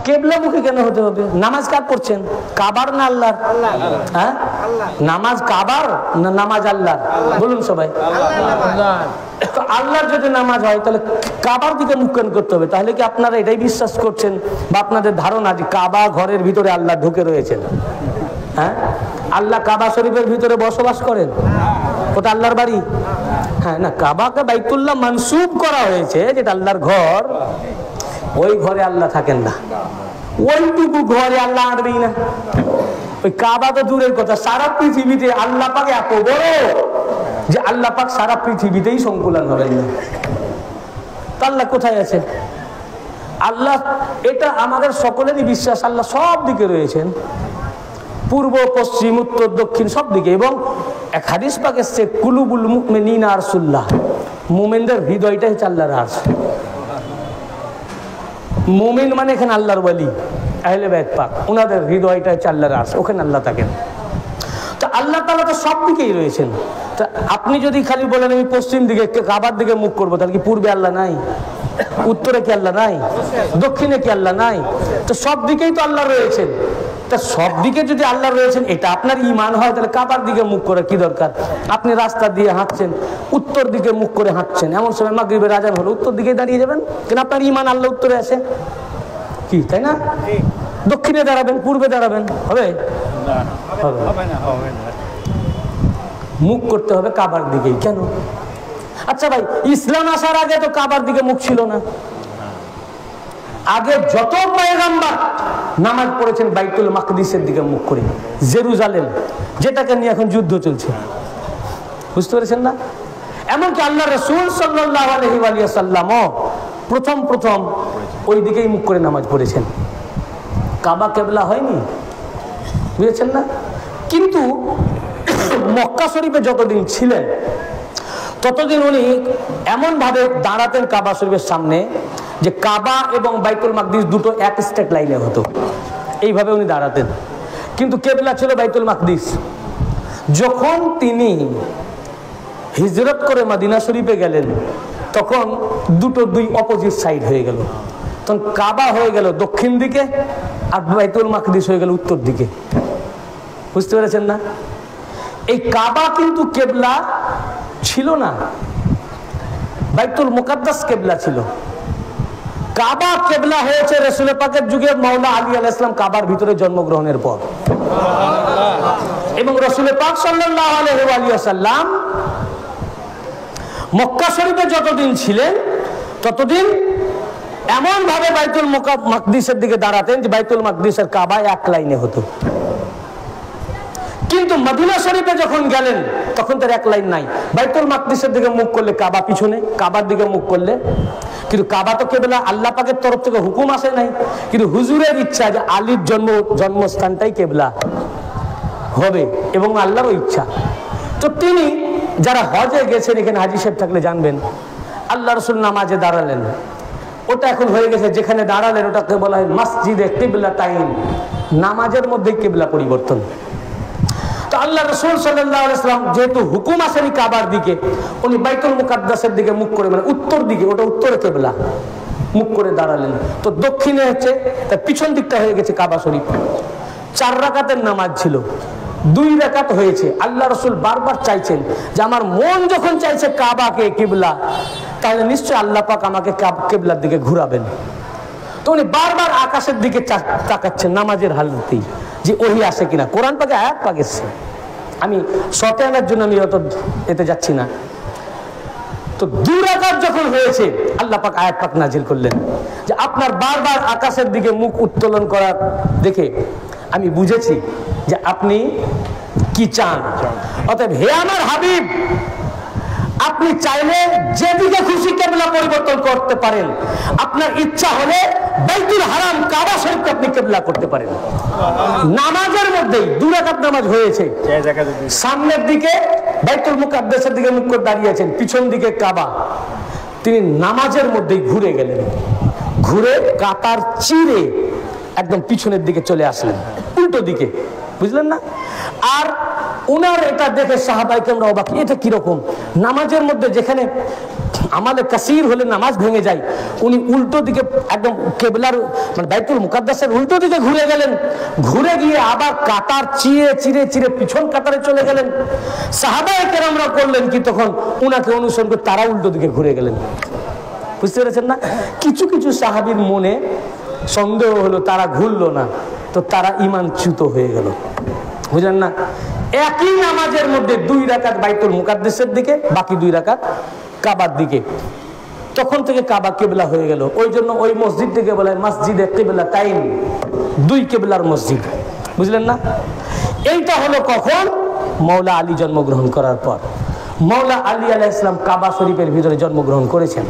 কেবলামুখী কেন হতে হবে? নামাজ কার পড়ছেন? কাবার না আল্লাহর? হ্যাঁ, নামাজ কাবার না নামাজ আল্লাহর? বলুন সবাই। তো আল্লাহর যদি নামাজ হয় তাহলে কাবার দিকে মুখ কেন করতে হবে? তাহলে কি আপনারা এটাই বিশ্বাস করছেন বা আপনাদের ধারণা যে কাবা ঘরের ভিতরে আল্লাহ ঢুকে রয়েছেন? হ্যাঁ, আল্লাহ কাবা শরীফের ভিতরে বসবাস করেন? ওটা আল্লাহর বাড়ি? হ্যাঁ না, কাবাকে বাইতুল্লাহ মানসুব করা হয়েছে, যেটা আল্লাহর ঘর। ওই ঘরে আল্লাহ থাকেন না, ওইটুকু ঘরে আল্লাহ আনবেই না। ওই কাবা তো দূরের কথা, সারা পৃথিবীতে আল্লাহ পাক এত বড় যে আল্লাহ পাক সারা পৃথিবীতেই সংকুলন হবেন না। তা আল্লাহ কোথায় আছে? আল্লাহ, এটা আমাদের সকলেরই বিশ্বাস, আল্লাহ সব দিকে রয়েছেন, পূর্ব পশ্চিম উত্তর দক্ষিণ সব দিকে। এবং এক হাদিস পাক এসছে, কুলুবুল মুমিনিনা আরশুল্লাহ, মুমিনদের হৃদয়টাই হচ্ছে আল্লাহর আরশ। মুমিন মানে এখানে আল্লাহর ওয়ালি, আহলে বাইত পাক, ওনাদের হৃদয়টা হচ্ছে আল্লাহর আরশ, ওখানে আল্লাহ থাকেন। তো আল্লাহ তাআলা তো সব দিকেই রয়েছেন। তা আপনি যদি খালি বলেন আমি পশ্চিম দিকে কাবার দিকে মুখ করবো, তাহলে কি পূর্বে আল্লাহ নাই? উত্তরে কি আল্লাহ নাই? দক্ষিণে কি আল্লাহ নাই? তো সব দিকেই তো আল্লাহ রয়েছেন। তা সব দিকে যদি আল্লাহ রয়েছেন, এটা আপনার ঈমান হয়, তাহলে কাবার দিকে মুখ করে কি দরকার? আপনি রাস্তা দিয়ে হাঁটছেন, উত্তর দিকে মুখ করে হাঁটছেন, এমন সময় মাগরিবের আজান হলো, উত্তর দিকে দাঁড়িয়ে যাবেন কেন? আপনার ঈমান আল্লাহ উত্তরে আছে কি, তাই না? দক্ষিণে দাঁড়াবেন, পূর্বে দাঁড়াবেন, হবে? মুখ করতে হবে কাবার দিকেই। কেন? আচ্ছা ভাই, ইসলাম আসার আগে তো কাবার দিকে মুখ ছিল না। আগে যত পয়গম্বর নামাজ পড়েছেন বাইতুল মাকদিসের দিকে মুখ করে, জেরুজালেম, যেটাকে নিয়ে এখন যুদ্ধ চলছে, বুঝতে পেরেছেন না? এমনকি আল্লাহ রাসূল সাল্লাল্লাহু আলাইহি ওয়া সাল্লামও প্রথম ওই দিকেই মুখ করে নামাজ পড়েছেন। কাবা কেবলা হয়নি, বুঝেছেন না? কিন্তু মক্কা শরীফে যতদিন ছিলেন ততদিন উনি এমন ভাবে দাঁড়াতেন কাবা শরীফের সামনে যে কাবা এবং বাইতুল মাকদিস দুটো এক স্ট্রেট লাইনে হতো, এইভাবে উনি দাঁড়াতেন। কিন্তু কেবলা ছিল বাইতুল মাকদিস। যখন তিনি হিজরত করে মদিনা শরীফে গেলেন, তখন দুই অপোজিট সাইড হয়ে গেল। তখন কাবা হয়ে গেল দক্ষিণ দিকে আর বাইতুল মাকদিস হয়ে গেল উত্তর দিকে। বুঝতে পেরেছেন না? এই কাবা কিন্তু কেবলা ছিল না, বাইতুল মুকাদ্দাস কেবলা ছিল। কাবা কেবলা হয়েছে রাসূল পাকের যুগে মাওলা আলী আলাইহিস সালাম কাবার ভিতরে জন্মগ্রহণের পর। এবং রাসূল পাক সাল্লাল্লাহু আলাইহি ওয়া সাল্লাম মক্কা শরীফে যতদিন ছিলেন ততদিন এমন ভাবে বাইতুল মাকদিসের দিকে দাঁড়াতেন যে বাইতুল মাকদিসের কাবা এক লাইনে হতো। কিন্তু মদিনা শরীফে যখন গেলেন তখন তার এক লাইন নাই। বাইতুল মাকদিসের দিকে মুখ করলে কাবা পিছনে, কাবার দিকে মুখ করলে, কিন্তু কাবা তো কেবলা আল্লাহ পাকের তরফ থেকে হুকুম আসে নাই, কিন্তু হুজুরের ইচ্ছা যে আলীর জন্মস্থানটাই কেবলা হবে এবং আল্লাহরও ইচ্ছা। তো তিনি, যারা হজে গেছেন, এখানে হাজী সাহেব থাকলে জানবেন, আল্লাহ রাসূল নামাজে দাঁড়ালেন, ওটা এখন হয়ে গেছে যেখানে দাঁড়ালেন ওটাকে বলা হয় মসজিদে কিবলাতাইন, নামাজের মধ্যে কিবলা পরিবর্তন। তো আল্লাহ রাসূল সাল্লাল্লাহু আলাইহি ওয়াসাল্লাম যেহেতু হুকুম আসেনি কাবার দিকে, উনি বাইতুল মুকাদ্দাসের দিকে মুখ করে, মানে উত্তর দিকে, ওটা উত্তরে কেবলা, মুখ করে দাঁড়ালেন। তো দক্ষিণে হচ্ছে তার পিছন দিকটা হয়ে গেছে কাবা শরীফ। 4 রাকাতের নামাজ ছিল, 2 রাকাত হয়েছে। আল্লাহ রাসূল বারবার চাইছেন যে আমার মন যখন চাইছে কাবাকে কিবলা, তাহলে নিশ্চয় আল্লাহ পাক আমাকে কিবলার দিকে ঘুরাবেন। তো উনি বারবার আকাশের দিকে তাকাচ্ছেন নামাজের হালতেই, যে ওহী আসে কিনা। কোরআন পাকে আয়াত পাক এসেছে, আমি শর্টে আনার জন্য আমি অত এতে যাচ্ছি না। তো 2 রাকাত যখন হয়েছে আল্লাহ পাক আয়াত পাক নাজিল করলেন যে আপনার বারবার আকাশের দিকে মুখ উত্তোলন করা দেখে আমি বুঝেছি যে আপনি কি চান। অতএব হে আমার হাবিব, আপনি চাইলে যেদিকে খুশি কিবলা পরিবর্তন করতে পারেন। আপনার ইচ্ছা হলে বাইতুল হারাম কাবা শরীফকে আপনি কিবলা করতে পারেন। নামাজের মধ্যেই 2 রাকাত নামাজ হয়েছে, সামনের দিকে বাইতুল মুকাদ্দাসের দিকে মুখ করে দাঁড়িয়েছেন, পিছন দিকে কাবা। তিনি নামাজের মধ্যেই ঘুরে গেলেন, ঘুরে কাতার চিরে একদম পিছনের দিকে চলে আসলেন, উল্টো দিকে, বুঝলেন না? আর উনার এটা দেখে সাহাবায়ে কেরাম অবাক, এটা কিরকম? নামাজের মধ্যে যেখানে আমাদের কাসির হলে নামাজ ভেঙে যায়, উনি উল্টো দিকে একদম কেবলার মানে বাইতুল মুকাদ্দাসের উল্টো দিকে ঘুরে গেলেন, ঘুরে গিয়ে আবার কাতার চিরে চিরে চিরে পিছন কাতারে চলে গেলেন। সাহাবায়ে কেরামরা করলেন কি তখন উনাকে অনুসরণ করে তারা উল্টো দিকে ঘুরে গেলেন। বুঝতে পেরেছেন না? কিছু কিছু সাহাবীর মনে সন্দেহ হলো, তারা ঘুরলো না, তো তারা ঈমানচ্যুত হয়ে গেল। বুঝলেন না? একই নামাজের মধ্যে 2 রাকাত বাইতুল মুকাদ্দাসের দিকে, বাকি 2 রাকাত কাবার দিকে। তখন থেকে কাবা কিবলা হয়ে গেল। ওই জন্য ওই মসজিদ থেকে বলে মসজিদে কিবলাতাইন, 2 কিবলার মসজিদ। বুঝলেন না? এইটা হলো কখন? মওলা আলী জন্মগ্রহণ করার পর। মওলা আলী আলাইহিস সালাম কাবা শরীফের ভিতরে জন্মগ্রহণ করেছেন।